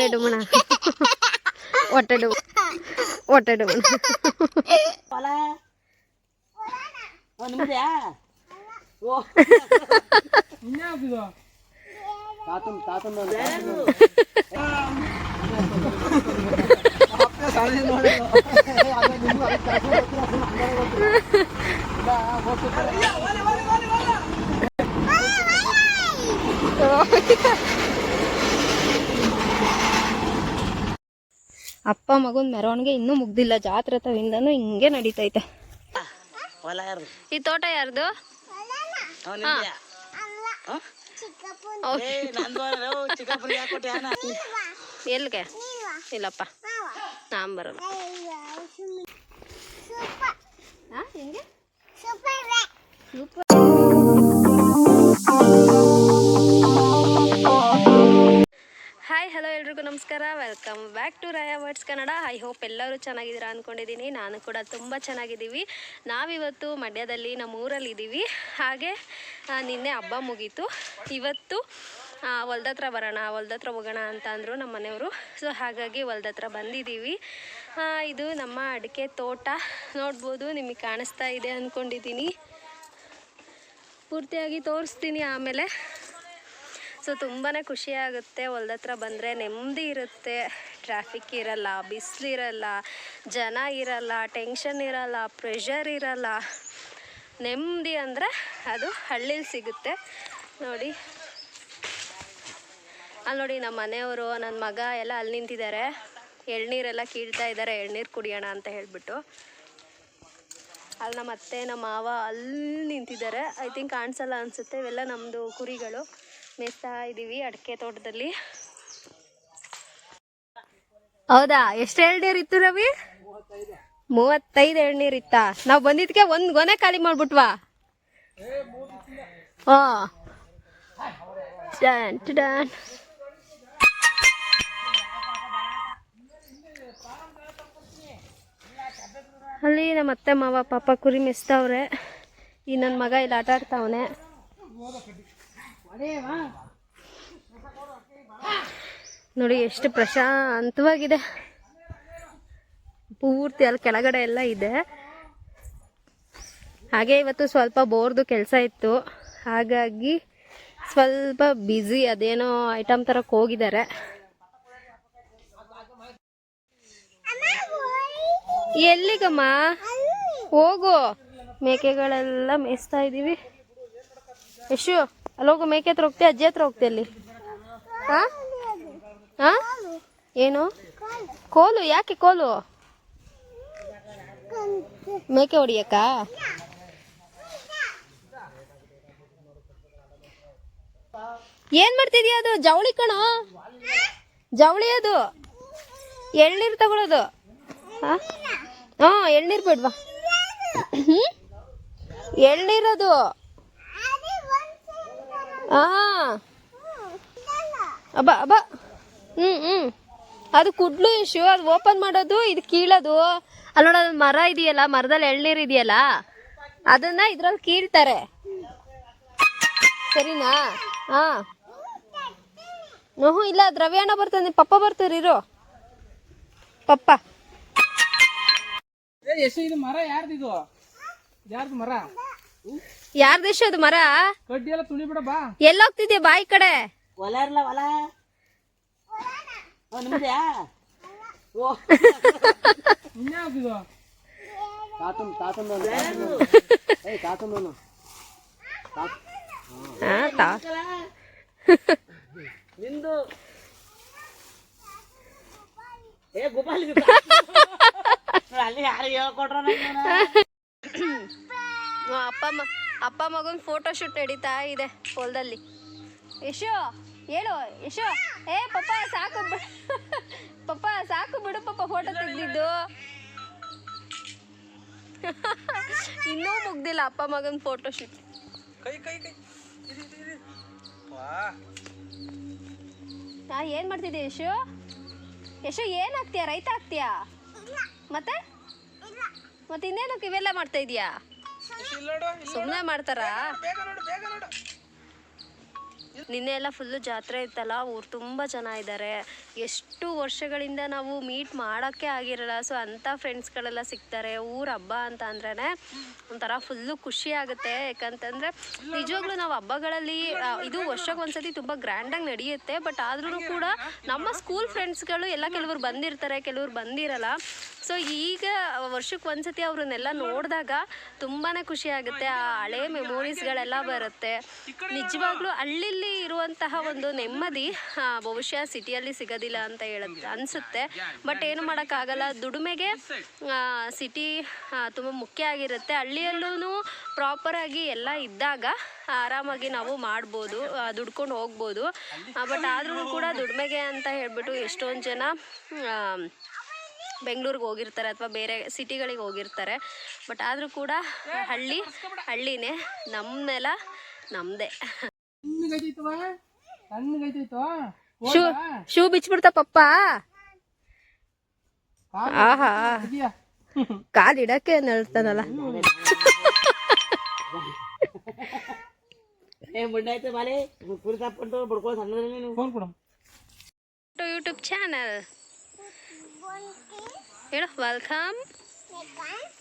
ಹೊಟ್ಟೆ ಡುಮಣ ಹೊಟ್ಟೆ ಡುಮ ಹೊಟ್ಟೆ ಡುಮಣ ಅಪ್ಪ ಮಗನ ಮೆರವಣಿಗೆ ಇನ್ನೂ ಮುಗ್ದಿಲ್ಲ. ಜಾತ್ರೆ ತವಿಂದನು ಹಿಂಗೆ ನಡೀತೈತೆ. ಈ ತೋಟ ಯಾರ್ದು? ಎಲ್ಗೆ? ಇಲ್ಲಪ್ಪ, ನಾನ್ ಬರಲ್ಲ. ಹೆಂಗೆ? ಹಾಯ್ ಹಲೋ ಎಲ್ರಿಗೂ ನಮಸ್ಕಾರ. Welcome back to Raya words Kannada. I hope ಎಲ್ಲರೂ ಚೆನ್ನಾಗಿದ್ದೀರಾ ಅಂದ್ಕೊಂಡಿದ್ದೀನಿ. ನಾನು ಕೂಡ ತುಂಬ ಚೆನ್ನಾಗಿದ್ದೀವಿ. ನಾವಿವತ್ತು ಮಂಡ್ಯದಲ್ಲಿ ನಮ್ಮ ಊರಲ್ಲಿ ಇದ್ದೀವಿ. ಹಾಗೆ ನಿನ್ನೆ ಹಬ್ಬ ಮುಗೀತು. ಇವತ್ತು ಹೊಲ್ದತ್ರ ಬರೋಣ, ಹೊಲ್ದತ್ರ ಹೋಗೋಣ ಅಂತ ಅಂದರು ನಮ್ಮ ಮನೆಯವರು. ಸೊ ಹಾಗಾಗಿ ಹೊಲ್ದತ್ರ ಬಂದಿದ್ದೀವಿ. ಇದು ನಮ್ಮ ಅಡಿಕೆ ತೋಟ ನೋಡ್ಬೋದು, ನಿಮಗೆ ಕಾಣಿಸ್ತಾ ಇದೆ ಅಂದ್ಕೊಂಡಿದ್ದೀನಿ. ಪೂರ್ತಿಯಾಗಿ ತೋರಿಸ್ತೀನಿ ಆಮೇಲೆ. ಸೊ ತುಂಬಾ ಖುಷಿಯಾಗುತ್ತೆ ಹೊಲ್ದತ್ರ ಬಂದರೆ. ನೆಮ್ಮದಿ ಇರುತ್ತೆ, ಟ್ರಾಫಿಕ್ ಇರಲ್ಲ, ಬಿಸಿಲಿರಲ್ಲ, ಜನ ಇರಲ್ಲ, ಟೆನ್ಷನ್ ಇರಲ್ಲ, ಪ್ರೆಷರ್ ಇರಲ್ಲ. ನೆಮ್ಮದಿ ಅಂದರೆ ಅದು ಹಳ್ಳಿಲಿ ಸಿಗುತ್ತೆ. ನೋಡಿ, ಅಲ್ಲಿ ನೋಡಿ ನಮ್ಮ ಮನೆಯವರು, ನನ್ನ ಮಗ ಎಲ್ಲ ಅಲ್ಲಿ ನಿಂತಿದ್ದಾರೆ. ಎಳ್ನೀರೆಲ್ಲ ಕೀಳ್ತಾ ಇದ್ದಾರೆ, ಎಳ್ನೀರು ಕುಡಿಯೋಣ ಅಂತ ಹೇಳಿಬಿಟ್ಟು. ಅಲ್ಲಿ ನಮ್ಮ ಅತ್ತೆ ನಮ್ಮ ಮಾವ ಅಲ್ಲಿ ನಿಂತಿದ್ದಾರೆ. ಐ ಥಿಂಕ್ ಕಾಣಿಸಲ್ಲ ಅನಿಸುತ್ತೆ. ಇವೆಲ್ಲ ನಮ್ಮದು ಕುರಿಗಳು, ಮೇಯ್ತಾ ಇದ್ದೀವಿ ಅಡಿಕೆ ತೋಟದಲ್ಲಿ. ಹೌದಾ? ಎಷ್ಟು ಎಳ್ನೀರು ಇತ್ತು ರವಿ? 35 ಎಳ್ನೀರು ಇತ್ತಾ? ನಾವು ಬಂದಿದ್ದಕ್ಕೆ ಒಂದು ಗೊನೆ ಖಾಲಿ ಮಾಡ್ಬಿಟ್ವಾ? ಅಲ್ಲಿ ನಮ್ಮ ಅತ್ತೆ ಮಾವ ಪಾಪ ಕುರಿ ಮೆಸ್ತವ್ರೆ. ಈ ನನ್ನ ಮಗ ಇಲ್ಲಿ ಆಟ ಆಡ್ತಾವನೆ. ನೋಡಿ ಎಷ್ಟು ಪ್ರಶಾಂತವಾಗಿದೆ. ಪೂರ್ತಿ ಅಲ್ಲಿ ಕೆಳಗಡೆ ಎಲ್ಲ ಇದೆ. ಹಾಗೆ ಇವತ್ತು ಸ್ವಲ್ಪ ಬೋರ್ದು ಕೆಲಸ ಇತ್ತು, ಹಾಗಾಗಿ ಸ್ವಲ್ಪ ಬ್ಯುಸಿ. ಅದೇನೋ ಐಟಮ್ ತರಕ್ಕೆ ಹೋಗಿದ್ದಾರೆ. ಎಲ್ಲಿಗಮ್ಮ? ಹೋಗು, ಮೇಕೆಗಳೆಲ್ಲ ಮೇಯಿಸ್ತಾ ಇದ್ದೀವಿ. ಯಶು, ಅಲ್ಲೋಗು, ಮೇಕೆ ಹತ್ರ ಹೋಗ್ತೀಯ? ಅಜ್ಜಿ ಹತ್ರ ಹೋಗ್ತೀಯ? ಅಲ್ಲಿ ಏನು ಕೋಲು? ಯಾಕೆ ಕೋಲು? ಮೇಕೆ ಹೊಡಿಯಕ್ಕ? ಏನ್ ಮಾಡ್ತಿದ್ಯಾ? ಅದು ಜವಳಿ ಕಣೋ, ಜವಳಿ. ಅದು ಎಳ್ನೀರು ತಗೊಳ್ಳೋದು. ಎಳ್ನೀರು ಬೇಡ್ವಾ? ಎಳ್ನೀರದು. ಅಬ್ಬ ಅಬ್ಬ. ಅದು ಕುಡ್ಲು ಇಶ್ಯೂ. ಅದು ಓಪನ್ ಮಾಡೋದು, ಇದು ಕೀಳೋದು. ಅಲ್ಲಿ ನೋಡೋದು ಮರ ಇದೆಯಲ್ಲ, ಮರದಲ್ಲಿ ಎಳ್ನೀರು ಇದೆಯಲ್ಲ, ಅದನ್ನ ಇದ್ರಲ್ಲಿ ಕೀಳ್ತಾರೆ. ಸರಿನಾ? ಇಲ್ಲ, ದ್ರವ್ಯಾಣ ಬರ್ತಾನೆ. ಪಪ್ಪ ಬರ್ತಾರಿರೋ. ಪಪ್ಪ ಇದು ಮರ ಯಾರ್ದಿದು? ಯಾರ್ದು ಮರ? ಯಾರ್ದೇಶ ಅದು ಮರ? ಕಡ್ಡಿ ಎಲ್ಲ ತುಳಿ ಬಿಡ ಬಾ. ಎಲ್ಲೋಗ್ತಿದ್ಯಾ? ಬಾಯಿ ಕಡೆ. ಹೊಲ ಇರ್ಲ ಹೊಲ. ನಿಮ್ದ್ಯಾ? ಇನ್ಯಾವ್ದಿದು? ನಿಂದು ಗೋಪಾಲ್ ಅಲ್ಲಿ ಯಾರು ಹೇಳ್ಕೊಟ್ರ? ಅಪ್ಪ ಮಗನ್ ಫೋಟೋ ಶೂಟ್ ನಡೀತಾ ಇದೆ ಹೊಲದಲ್ಲಿ. ಯಶು ಹೇಳು, ಯಶು. ಪಪ್ಪ ಸಾಕು ಬಿಡು, ಪಪ್ಪ ಸಾಕು ಬಿಡು, ಪಪ್ಪ ಫೋಟೋ ತೆಗ್ದಿದ್ದು. ಇನ್ನೂ ಮುಗ್ದಿಲ್ಲ ಅಪ್ಪ ಮಗನ್ ಫೋಟೋ ಶೂಟ್. ಏನ್ ಮಾಡ್ತಿದ್ದೆ ಯಶು? ಯಶು ಏನ್ ಆಗ್ತೀಯಾ? ರೈತ ಆಗ್ತೀಯಾ? ಮತ್ತೆ ಇನ್ನೇನಕ್ಕೆ ಇವೆಲ್ಲ ಮಾಡ್ತಾ ಇದೀಯಾ? ಸುಮ್ಮನೆ ಮಾಡ್ತಾರಾ? ನಿನ್ನೆ ಎಲ್ಲ ಫುಲ್ಲು ಜಾತ್ರೆ ಇತ್ತಲ್ಲ, ಊರು ತುಂಬ ಜನ ಇದ್ದಾರೆ. ಎಷ್ಟು ವರ್ಷಗಳಿಂದ ನಾವು ಮೀಟ್ ಮಾಡೋಕ್ಕೆ ಆಗಿರಲ್ಲ. ಸೊ ಅಂಥ ಫ್ರೆಂಡ್ಸ್ಗಳೆಲ್ಲ ಸಿಗ್ತಾರೆ. ಊರ ಹಬ್ಬ ಅಂತ ಅಂದ್ರೇ ಒಂಥರ ಫುಲ್ಲು ಖುಷಿ ಆಗುತ್ತೆ. ಯಾಕಂತಂದರೆ ನಿಜವಾಗ್ಲೂ ನಾವು ಹಬ್ಬಗಳಲ್ಲಿ ಇದು ವರ್ಷಕ್ಕೆ ಒಂದ್ಸತಿ ತುಂಬ ಗ್ರ್ಯಾಂಡಾಗಿ ನಡೆಯುತ್ತೆ. ಬಟ್ ಆದ್ರೂ ಕೂಡ ನಮ್ಮ ಸ್ಕೂಲ್ ಫ್ರೆಂಡ್ಸ್ಗಳು ಎಲ್ಲ ಕೆಲವರು ಬಂದಿರ್ತಾರೆ, ಕೆಲವರು ಬಂದಿರಲ್ಲ. ಸೊ ಈಗ ವರ್ಷಕ್ಕೆ ಒಂದ್ಸತಿ ಅವ್ರನ್ನೆಲ್ಲ ನೋಡಿದಾಗ ತುಂಬಾ ಖುಷಿ ಆಗುತ್ತೆ. ಆ ಹಳೆ ಮೆಮೊರೀಸ್ಗಳೆಲ್ಲ ಬರುತ್ತೆ. ನಿಜವಾಗ್ಲೂ ಹಳ್ಳಿಲಿ ಇರುವಂತಹ ಒಂದು ನೆಮ್ಮದಿ ಬಹುಶಃ ಸಿಟಿಯಲ್ಲಿ ಸಿಗೋದಿಲ್ಲ ಅಂತ ಅನಿಸುತ್ತೆ. ಬಟ್ ಏನು ಮಾಡೋಕ್ಕಾಗಲ್ಲ, ದುಡಿಮೆಗೆ ಸಿಟಿ ತುಂಬ ಮುಖ್ಯ ಆಗಿರುತ್ತೆ. ಹಳ್ಳಿಯಲ್ಲೂ ಪ್ರಾಪರಾಗಿ ಎಲ್ಲ ಇದ್ದಾಗ ಆರಾಮಾಗಿ ನಾವು ಮಾಡ್ಬೋದು, ದುಡ್ಕೊಂಡು ಹೋಗ್ಬೋದು. ಬಟ್ ಆದ್ರೂ ಕೂಡ ದುಡಿಮೆಗೆ ಅಂತ ಹೇಳ್ಬಿಟ್ಟು ಎಷ್ಟೊಂದು ಜನ ಬೆಂಗಳೂರಿಗೆ ಹೋಗಿರ್ತಾರೆ ಅಥವಾ ಬೇರೆ ಸಿಟಿಗಳಿಗೆ ಹೋಗಿರ್ತಾರೆ. ಬಟ್ ಆದರೂ ಕೂಡ ಹಳ್ಳಿನೇ, ನಮ್ಮ ನೆಲ ನಮ್ಮದೇ. ಶೂ ಬಿಚ್ಬಿಡ್ತಾ ಪಪ್ಪ. ಆಹಾ, ಕಾಲಿಡಕ್ಕೆ ನಳ್ತಾನಲ್ಲ. ಯೂಟ್ಯೂಬ್ ಚಾನಲ್ ಹೇಳು. Welcome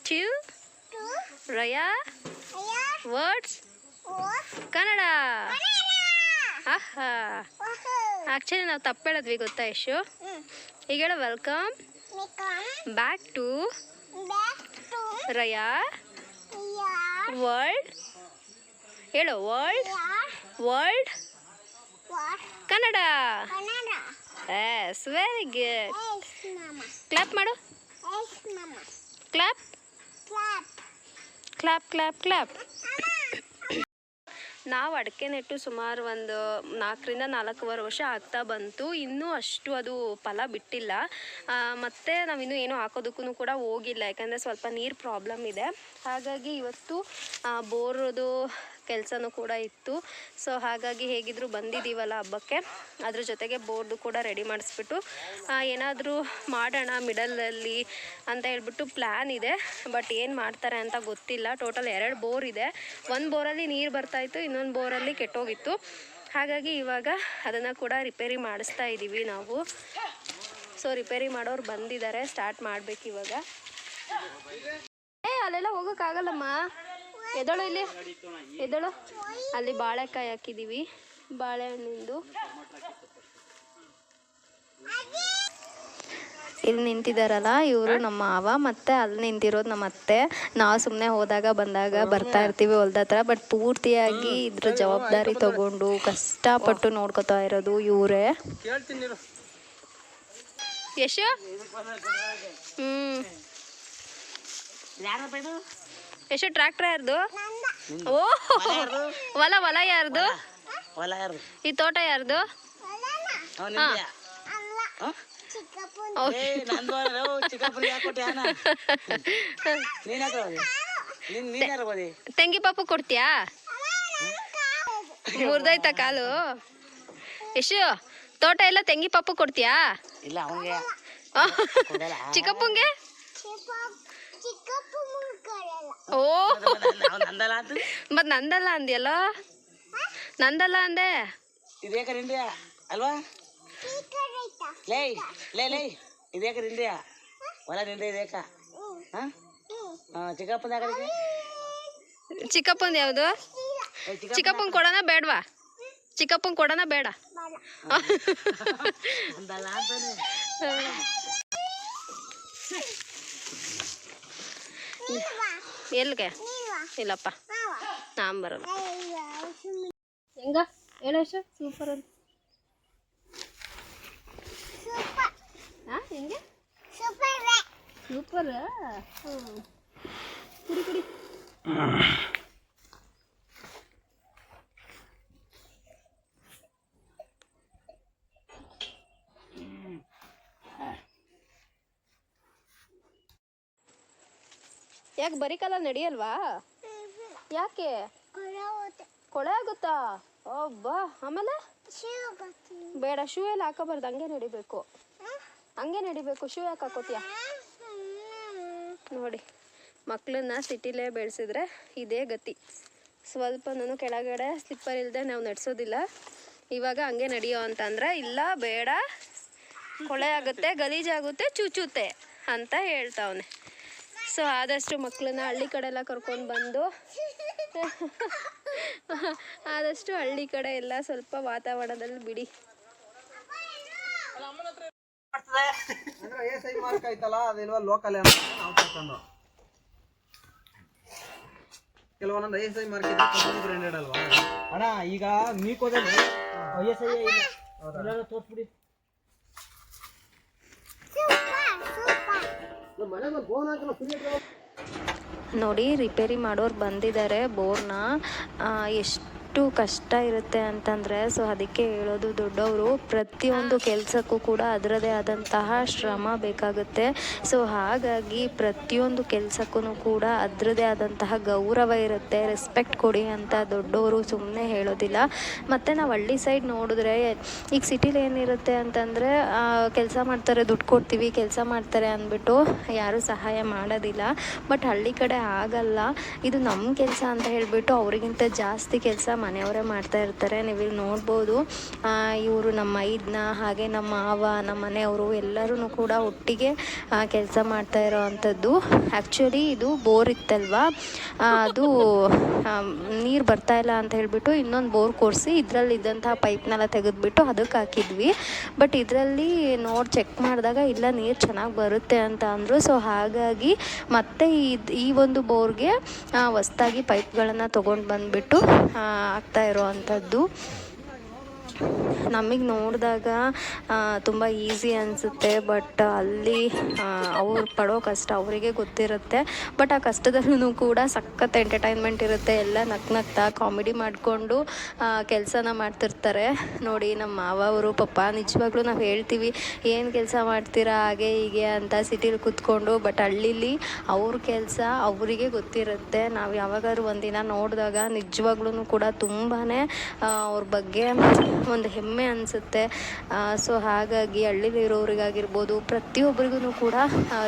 to Raya words Kannada. ಆಹಾ, ಆ್ಯಕ್ಚುಲಿ ನಾವು ತಪ್ಪು ಹೇಳಿದ್ವಿ ಗೊತ್ತಾ ಯಶು? ಈಗ ಹೇಳು, welcome back to Raya world. ಹೇಳು, world Kannada. Yes, very good. Clap ಮಾಡು. Clap clap clap clap. ನಾವು ಅಡಿಕೆ ನೆಟ್ಟು ಸುಮಾರು ಒಂದು 4-4.25 ವರ್ಷ ಆಗ್ತಾ ಬಂತು. ಇನ್ನೂ ಅಷ್ಟು ಅದು ಫಲ ಬಿಟ್ಟಿಲ್ಲ. ಮತ್ತು ನಾವಿನ್ನೂ ಏನೂ ಹಾಕೋದಕ್ಕೂ ಕೂಡ ಹೋಗಿಲ್ಲ, ಯಾಕಂದರೆ ಸ್ವಲ್ಪ ನೀರು ಪ್ರಾಬ್ಲಮ್ ಇದೆ. ಹಾಗಾಗಿ ಇವತ್ತು ಬೋರದು ಕೆಲಸನೂ ಕೂಡ ಇತ್ತು. ಸೊ ಹಾಗಾಗಿ ಹೇಗಿದ್ದರೂ ಬಂದಿದ್ದೀವಲ್ಲ ಹಬ್ಬಕ್ಕೆ, ಅದ್ರ ಜೊತೆಗೆ ಬೋರ್ದು ಕೂಡ ರೆಡಿ ಮಾಡಿಸ್ಬಿಟ್ಟು ಏನಾದರೂ ಮಾಡೋಣ ಮಿಡಲಲ್ಲಿ ಅಂತ ಹೇಳ್ಬಿಟ್ಟು ಪ್ಲ್ಯಾನ್ ಇದೆ. ಬಟ್ ಏನು ಮಾಡ್ತಾರೆ ಅಂತ ಗೊತ್ತಿಲ್ಲ. ಟೋಟಲ್ 2 ಬೋರ್ ಇದೆ. ಒಂದು ಬೋರಲ್ಲಿ ನೀರು ಬರ್ತಾಯಿತ್ತು, ಇನ್ನೊಂದು ಬೋರಲ್ಲಿ ಕೆಟ್ಟೋಗಿತ್ತು. ಹಾಗಾಗಿ ಇವಾಗ ಅದನ್ನು ಕೂಡ ರಿಪೇರಿ ಮಾಡಿಸ್ತಾ ಇದ್ದೀವಿ ನಾವು. ಸೊ ರಿಪೇರಿ ಮಾಡೋರು ಬಂದಿದ್ದಾರೆ, ಸ್ಟಾರ್ಟ್ ಮಾಡಬೇಕು ಇವಾಗ. ಅಲ್ಲೆಲ್ಲ ಹೋಗೋಕ್ಕಾಗಲ್ಲಮ್ಮ, ಎದಳು ಇಲ್ಲಿ ಎದಳು. ಅಲ್ಲಿ ಬಾಳೆಕಾಯಿ ಹಾಕಿದ್ದೀವಿ, ಬಾಳೆಹಣ್ಣಿಂದು. ಇಲ್ಲಿ ನಿಂತಿದ್ದಾರಲ್ಲ ಇವರು ನಮ್ಮ ಮಾವ, ಮತ್ತು ಅಲ್ಲಿ ನಿಂತಿರೋದು ನಮ್ಮ ಅತ್ತೆ. ನಾವು ಸುಮ್ಮನೆ ಹೋದಾಗ ಬಂದಾಗ ಬರ್ತಾ ಇರ್ತೀವಿ ಹೊಲ್ದ ಹತ್ರ. ಬಟ್ ಪೂರ್ತಿಯಾಗಿ ಇದ್ರ ಜವಾಬ್ದಾರಿ ತಗೊಂಡು ಕಷ್ಟಪಟ್ಟು ನೋಡ್ಕೊತಾ ಇರೋದು ಇವರೇ. ಯಶು, ಯಶು ಟ್ರ್ಯಾಕ್ಟರ್ ಯಾರ್ದು? ಓ, ಹೊಲ ಯಾರ್ದು? ಈ ತೋಟ ಯಾರ್ದು? ತೆಂಗಿ ಪಾಪು ಕೊಡ್ತೀಯಾ? ಮುರ್ದೈತ ಕಾಲು? ಯಶು, ತೋಟ ಎಲ್ಲ ತೆಂಗಿ ಪಾಪು ಕೊಡ್ತೀಯಾ? ಇಲ್ಲ, ಅವನಿಗೆ. ಚಿಕ್ಕಪ್ಪಂಗೆ? ಓ, ಮತ್ ನಂದಲ್ಲ ಅಂದ್ಯಲ್ಲ? ನಂದಲ್ಲ ಅಂದೆ. ಇದೇಕ ಇಂಡಿಯಾ ಅಲ್ವಾ? ಲೇ ಲೇ ಲೇ, ಇದೇಕ ಇಂಡಿಯಾ ಹೊಲ ನಿಂದೆ ಇದೇಕ. ಚಿಕ್ಕಪ್ಪನ ಯಾಕೆ? ಚಿಕ್ಕಪ್ಪಂದು ಯಾವುದು? ಚಿಕ್ಕಪ್ಪಂಗೆ ಕೊಡೋಣ ಬೇಡವಾ? ಚಿಕ್ಕಪ್ಪಂಗೆ ಕೊಡೋಣ ಬೇಡ? ಅಂದಲ್ಲ ಅಂತಾನೆ. ಎಲ್ಲಿಗೆ? ಇಲ್ಲಪ್ಪ, ನಾನು ಬರೋಲ್ಲ. ಹೆಂಗ ಹೇಳ ಸೂಪರ್ ಅಂತ. ಹೆಂಗೆ ಸೂಪರ್? ಕುಡಿ ಕುಡಿ. ಯಾಕೆ ಬರೀ ಕಾಲ ನಡೆಯಲ್ವಾ? ಯಾಕೆ? ಕೊಳೆ ಆಗುತ್ತಾ? ಒಬ್ಬಾ, ಆಮೇಲೆ ಬೇಡ, ಶೂ ಎಲ್ಲ ಹಾಕೋಬಾರ್ದು, ಹಂಗೆ ನಡಿಬೇಕು. ಹಂಗೆ ನಡಿಬೇಕು, ಶೂ ಯಾಕೆ ಹಾಕೋತೀಯ? ನೋಡಿ, ಮಕ್ಕಳನ್ನ ಸಿಟಿಲೇ ಬೆಳೆಸಿದ್ರೆ ಇದೇ ಗತಿ. ಸ್ವಲ್ಪನೂ ಕೆಳಗಡೆ ಸ್ಲಿಪ್ಪರ್ ಇಲ್ಲದೆ ನಾವು ನಡೆಸೋದಿಲ್ಲ. ಇವಾಗ ಹಂಗೆ ನಡೆಯೋ ಅಂತಂದ್ರೆ ಇಲ್ಲ ಬೇಡ, ಕೊಳೆ ಆಗುತ್ತೆ, ಗಲೀಜಾಗುತ್ತೆ, ಚುಚ್ಚುತ್ತೆ ಅಂತ ಹೇಳ್ತಾವನೆ. ಸೊ ಆದಷ್ಟು ಮಕ್ಕಳನ್ನ ಹಳ್ಳಿ ಕಡೆ ಎಲ್ಲ ಕರ್ಕೊಂಡು ಬಂದು ಆದಷ್ಟು ಹಳ್ಳಿ ಕಡೆ ಎಲ್ಲ ಸ್ವಲ್ಪ ವಾತಾವರಣದಲ್ಲಿ ಬಿಡಿ. ಕೆಲವೊಂದೊಂದು ISI ಮಾರ್ಕ್ ಬ್ರ್ಯಾಂಡೆಡ್ ಅಲ್ವಾ ಅಣ್ಣ? ಈಗ ಮೀಕೋದಲ್ಲಿ ISI ಇಲ್ಲ, ಎಲ್ಲರೂ ತೋರಿಸ್ಬಿಡಿ. ನೋಡಿ ರಿಪೇರಿ ಮಾಡೋರು ಬಂದಿದ್ದಾರೆ ಬೋರ್ನ. ಎಷ್ಟು ಕಷ್ಟ ಇರುತ್ತೆ ಅಂತಂದರೆ, ಸೊ ಅದಕ್ಕೆ ಹೇಳೋದು ದೊಡ್ಡವರು ಪ್ರತಿಯೊಂದು ಕೆಲಸಕ್ಕೂ ಕೂಡ ಅದರದೇ ಆದಂತಹ ಶ್ರಮ ಬೇಕಾಗುತ್ತೆ. ಸೊ ಹಾಗಾಗಿ ಪ್ರತಿಯೊಂದು ಕೆಲಸಕ್ಕೂ ಕೂಡ ಅದರದೇ ಆದಂತಹ ಗೌರವ ಇರುತ್ತೆ, ರೆಸ್ಪೆಕ್ಟ್ ಕೊಡಿ ಅಂತ ದೊಡ್ಡವರು ಸುಮ್ಮನೆ ಹೇಳೋದಿಲ್ಲ. ಮತ್ತು ನಾವು ಹಳ್ಳಿ ಸೈಡ್ ನೋಡಿದ್ರೆ, ಈಗ ಸಿಟಿಲಿ ಏನಿರುತ್ತೆ ಅಂತಂದರೆ ಕೆಲಸ ಮಾಡ್ತಾರೆ, ದುಡ್ಡು ಕೊಡ್ತೀವಿ, ಕೆಲಸ ಮಾಡ್ತಾರೆ ಅಂದ್ಬಿಟ್ಟು ಯಾರೂ ಸಹಾಯ ಮಾಡೋದಿಲ್ಲ. ಬಟ್ ಹಳ್ಳಿ ಕಡೆ ಆಗಲ್ಲ, ಇದು ನಮ್ಮ ಕೆಲಸ ಅಂತ ಹೇಳಿಬಿಟ್ಟು ಅವರಿಗಿಂತ ಜಾಸ್ತಿ ಕೆಲಸ ಮನೆಯವರೇ ಮಾಡ್ತಾ ಇರ್ತಾರೆ. ನೀವಿಲ್ಲಿ ನೋಡ್ಬೋದು, ಇವರು ನಮ್ಮ ಮೈದ್ನ ಹಾಗೆ ನಮ್ಮ ಮಾವ, ನಮ್ಮ ಮನೆಯವರು ಎಲ್ಲರೂ ಕೂಡ ಒಟ್ಟಿಗೆ ಕೆಲಸ ಮಾಡ್ತಾ ಇರೋ ಅಂಥದ್ದು. ಆ್ಯಕ್ಚುಲಿ ಇದು ಬೋರ್ ಇತ್ತಲ್ವ, ಅದು ನೀರು ಬರ್ತಾಯಿಲ್ಲ ಅಂತ ಹೇಳಿಬಿಟ್ಟು ಇನ್ನೊಂದು ಬೋರ್ ಕೊರೆಸಿ ಇದರಲ್ಲಿದ್ದಂತಹ ಪೈಪ್ನೆಲ್ಲ ತೆಗೆದುಬಿಟ್ಟು ಅದಕ್ಕೆ ಹಾಕಿದ್ವಿ. ಬಟ್ ಇದರಲ್ಲಿ ಚೆಕ್ ಮಾಡಿದಾಗ ಇಲ್ಲ, ನೀರು ಚೆನ್ನಾಗಿ ಬರುತ್ತೆ ಅಂತ ಅಂದರು. ಸೊ ಹಾಗಾಗಿ ಮತ್ತೆ ಈ ಒಂದು ಬೋರ್ಗೆ ಹೊಸ್ದಾಗಿ ಪೈಪ್ಗಳನ್ನು ತೊಗೊಂಡು ಬಂದುಬಿಟ್ಟು ಆಗ್ತಾ ಇರೋ ಅಂಥದ್ದು. ನಮಗೆ ನೋಡಿದಾಗ ತುಂಬ ಈಸಿ ಅನಿಸುತ್ತೆ, ಬಟ್ ಅಲ್ಲಿ ಅವ್ರು ಪಡೋ ಕಷ್ಟ ಅವರಿಗೆ ಗೊತ್ತಿರುತ್ತೆ. ಬಟ್ ಆ ಕಷ್ಟದಲ್ಲೂ ಕೂಡ ಸಖತ್ ಎಂಟರ್ಟೈನ್ಮೆಂಟ್ ಇರುತ್ತೆ. ಎಲ್ಲ ನಗ್ನಗ್ತಾ ಕಾಮಿಡಿ ಮಾಡಿಕೊಂಡು ಕೆಲಸನ ಮಾಡ್ತಿರ್ತಾರೆ. ನೋಡಿ ನಮ್ಮ ಮಾವ ಅವರು ಪಾಪ ನಿಜವಾಗ್ಲೂ ನಾವು ಹೇಳ್ತೀವಿ ಏನು ಕೆಲಸ ಮಾಡ್ತೀರಾ ಹಾಗೆ ಹೀಗೆ ಅಂತ ಸಿಟಿಲಿ ಕೂತ್ಕೊಂಡು, ಬಟ್ ಹಳ್ಳೀಲಿ ಅವ್ರ ಕೆಲಸ ಅವರಿಗೆ ಗೊತ್ತಿರುತ್ತೆ. ನಾವು ಯಾವಾಗಾದ್ರೂ ಒಂದಿನ ನೋಡಿದಾಗ ನಿಜವಾಗ್ಲೂ ಕೂಡ ತುಂಬಾ ಅವ್ರ ಬಗ್ಗೆ ಒಂದು ಹೆಮ್ಮೆ ಅನಿಸುತ್ತೆ. ಸೊ ಹಾಗಾಗಿ ಹಳ್ಳಿಲಿರೋರಿಗಾಗಿರ್ಬೋದು ಪ್ರತಿಯೊಬ್ಬರಿಗೂ ಕೂಡ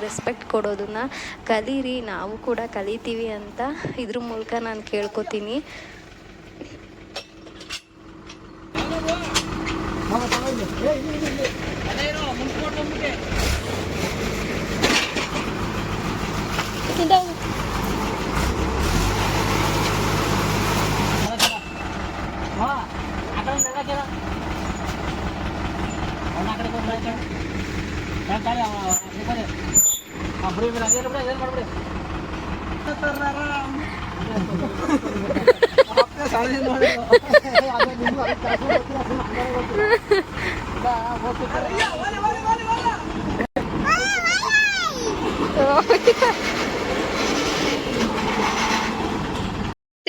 ರೆಸ್ಪೆಕ್ಟ್ ಕೊಡೋದನ್ನು ಕಲೀರಿ, ನಾವು ಕೂಡ ಕಲಿತೀವಿ ಅಂತ ಇದ್ರ ಮೂಲಕ ನಾನು ಕೇಳ್ಕೊತೀನಿ.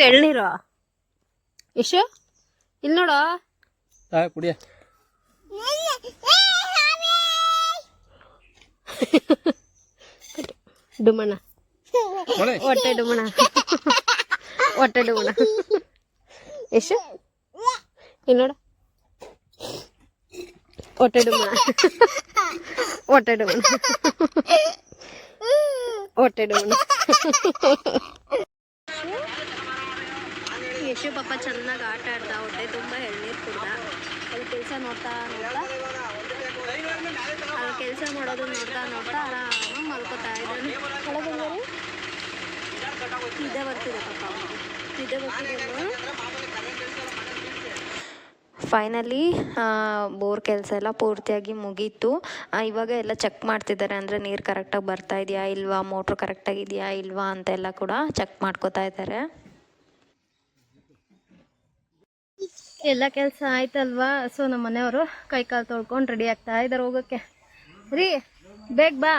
ಎಳ್ನೀರು ಯಶು ಇಲ್ಲಿ ನೋಡ ಕುಡಿಯ ಡುಮಣ ಹೊಟ್ಟೆ ಡುಮಣ ಹೊಟ್ಟೆ ಡುಮಣ ಯಶು ಇಲ್ಲಿ ನೋಡ ಹೊಟ್ಟೆ ಡುಮಣ ಹೊಟ್ಟೆ ಡುಮಣ ಹೊಟ್ಟೆ ಡುಮಣ. ಯಶು ಪಾಪ ಚೆನ್ನಾಗಿ ಆಟ ಆಡ್ದ, ಹೊಟ್ಟೆ ತುಂಬ ಎಳ್ನೀರು ಕುಡ್ದ. ಅಲ್ಲಿ ಕೆಲಸ ನೋಡ್ತಾ ಅಲ್ಲಿ ಕೆಲಸ ಮಾಡೋದು ನೋಡ್ತಾ ಆರಾಮಾಗಿ ಮಲ್ಕೋತಾ ಇದ್ದಾನೆ. ಒಳಗೊಂಡರು ನಿದ್ದೆ ಬರ್ತಿದೆ ಪಾಪ, ನಿದ್ದೆ ಬರ್ತಿದೆ. ಫೈನಲಿ ಬೋರ್ ಕೆಲಸ ಎಲ್ಲ ಪೂರ್ತಿಯಾಗಿ ಮುಗೀತು. ಇವಾಗ ಎಲ್ಲ ಚೆಕ್ ಮಾಡ್ತಿದ್ದಾರೆ, ಅಂದರೆ ನೀರು ಕರೆಕ್ಟಾಗಿ ಬರ್ತಾ ಇದೆಯಾ ಇಲ್ವಾ, ಮೋಟ್ರ್ ಕರೆಕ್ಟಾಗಿದೆಯಾ ಇಲ್ವಾ ಅಂತೆಲ್ಲ ಕೂಡ ಚೆಕ್ ಮಾಡ್ಕೋತಾ ಇದ್ದಾರೆ. ಎಲ್ಲ ಕೆಲಸ ಆಯ್ತಲ್ವಾ? ಸೊ ನಮ್ಮ ಮನೆಯವರು ಕೈ ಕಾಲು ತೊಳ್ಕೊಂಡು ರೆಡಿ ಆಗ್ತಾ ಇದ್ದಾರೆ ಹೋಗೋಕ್ಕೆ. ರೀ ಬೇಗ ಬಾ.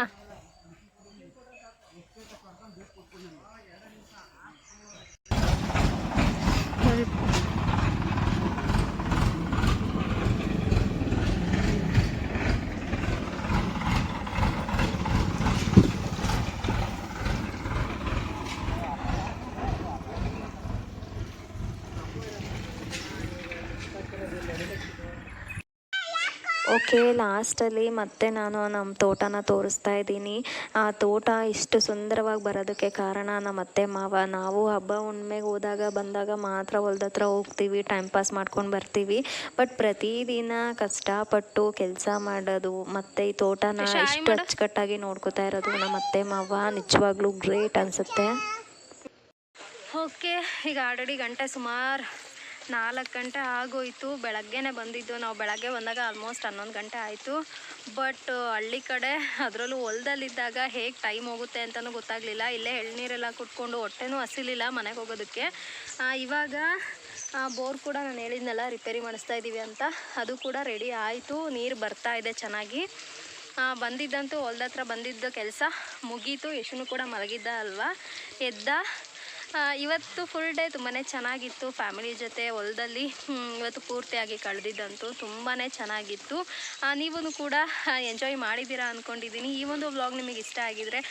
ಓಕೆ, ಲಾಸ್ಟಲ್ಲಿ ಮತ್ತೆ ನಾನು ನಮ್ಮ ತೋಟನ ತೋರಿಸ್ತಾ ಇದ್ದೀನಿ. ಆ ತೋಟ ಇಷ್ಟು ಸುಂದರವಾಗಿ ಬರೋದಕ್ಕೆ ಕಾರಣ ನಮ್ಮ ಅತ್ತೆ ಮಾವ. ನಾವು ಹಬ್ಬ ಹುಣ್ಣಿಮೆಗೆ ಬಂದಾಗ ಮಾತ್ರ ಹೊಲ್ದ ಹತ್ರ ಹೋಗ್ತೀವಿ, ಟೈಮ್ ಪಾಸ್ ಮಾಡ್ಕೊಂಡು ಬರ್ತೀವಿ. ಬಟ್ ಪ್ರತಿದಿನ ಕಷ್ಟಪಟ್ಟು ಕೆಲಸ ಮಾಡೋದು ಮತ್ತು ಈ ತೋಟನ ಇಷ್ಟು ಅಚ್ಚುಕಟ್ಟಾಗಿ ನೋಡ್ಕೋತಾ ಇರೋದು ನಮ್ಮ ಅತ್ತೆ ಮಾವ ನಿಜವಾಗ್ಲೂ ಗ್ರೇಟ್ ಅನಿಸುತ್ತೆ. ಓಕೆ, ಈಗ ಆಲ್ರೆಡಿ ಗಂಟೆ ಸುಮಾರು 4 ಗಂಟೆ ಆಗೋಯಿತು. ಬೆಳಗ್ಗೆನೇ ಬಂದಿದ್ದು ನಾವು. ಬೆಳಗ್ಗೆ ಬಂದಾಗ ಆಲ್ಮೋಸ್ಟ್ 11 ಗಂಟೆ ಆಯಿತು. ಬಟ್ ಹಳ್ಳಿ ಕಡೆ ಅದರಲ್ಲೂ ಹೊಲದಲ್ಲಿದ್ದಾಗ ಹೇಗೆ ಟೈಮ್ ಹೋಗುತ್ತೆ ಅಂತಲೂ ಗೊತ್ತಾಗಲಿಲ್ಲ. ಇಲ್ಲೇ ಎಳ್ನೀರೆಲ್ಲ ಕುಟ್ಕೊಂಡು ಹೊಟ್ಟೆನೂ ಹಸಿಲಿಲ್ಲ ಮನೆಗೆ ಹೋಗೋದಕ್ಕೆ. ಇವಾಗ ಬೋರ್ ಕೂಡ ನಾನು ಹೇಳಿದ್ನಲ್ಲ ರಿಪೇರಿ ಮಾಡಿಸ್ತಾ ಇದ್ದೀವಿ ಅಂತ, ಅದು ಕೂಡ ರೆಡಿ ಆಯಿತು. ನೀರು ಬರ್ತಾ ಇದೆ ಚೆನ್ನಾಗಿ. ಬಂದಿದ್ದಂತೂ ಹೊಲ್ದ ಹತ್ರ ಬಂದಿದ್ದ ಕೆಲಸ ಮುಗೀತು. ಯಶುನು ಕೂಡ ಮಲಗಿದ್ದ ಅಲ್ವಾ, ಎದ್ದ. ಇವತ್ತು ಫುಲ್ ಡೇ ತುಂಬಾ ಚೆನ್ನಾಗಿತ್ತು. ಫ್ಯಾಮಿಲಿ ಜೊತೆ ಹೊಲದಲ್ಲಿ ಇವತ್ತು ಪೂರ್ತಿಯಾಗಿ ಕಳೆದಿದ್ದಂತೂ ತುಂಬಾ ಚೆನ್ನಾಗಿತ್ತು. ನೀವು ಕೂಡ ಎಂಜಾಯ್ ಮಾಡಿದ್ದೀರಾ ಅಂದ್ಕೊಂಡಿದ್ದೀನಿ. ಈ ಒಂದು ವ್ಲಾಗ್ ನಿಮಗೆ ಇಷ್ಟ ಆಗಿದರೆ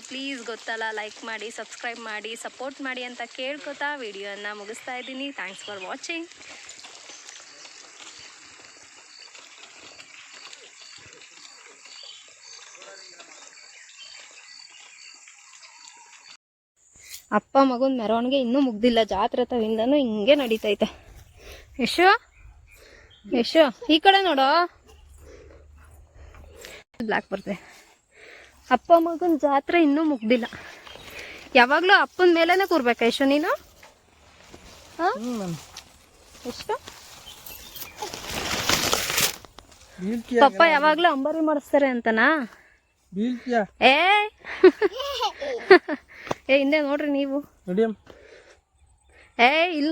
ಪ್ಲೀಸ್ ಗೊತ್ತಲ್ಲ, ಲೈಕ್ ಮಾಡಿ, ಸಬ್ಸ್ಕ್ರೈಬ್ ಮಾಡಿ, ಸಪೋರ್ಟ್ ಮಾಡಿ ಅಂತ ಕೇಳ್ಕೊತಾ ವಿಡಿಯೋನ ಮುಗಿಸ್ತಾ ಇದ್ದೀನಿ. Thanks for watching. ಅಪ್ಪ ಮಗನ ಮೆರವಣಿಗೆ ಇನ್ನೂ ಮುಗ್ದಿಲ್ಲ. ಜಾತ್ರೆ ತವಿಂದನೂ ಹಿಂಗೆ ನಡೀತೈತೆ. ಯಶು ಈ ಕಡೆ ನೋಡೋ, ಬ್ಲ್ಯಾಕ್ ಬರ್ತದೆ. ಅಪ್ಪ ಮಗನ ಜಾತ್ರೆ ಇನ್ನೂ ಮುಗ್ದಿಲ್ಲ. ಯಾವಾಗಲೂ ಅಪ್ಪನ ಮೇಲೇನೆ ಕೂರ್ಬೇಕಾ ಯಶು ನೀನು? ಎಷ್ಟು ಪಪ್ಪ ಯಾವಾಗಲೂ ಅಂಬಾರಿ ಮಾಡಿಸ್ತಾರೆ ಅಂತನಾ? ಏ ಹಿಂದೆ ನೋಡ್ರಿ ನೀವು. ಏ ಇಲ್ಲಿ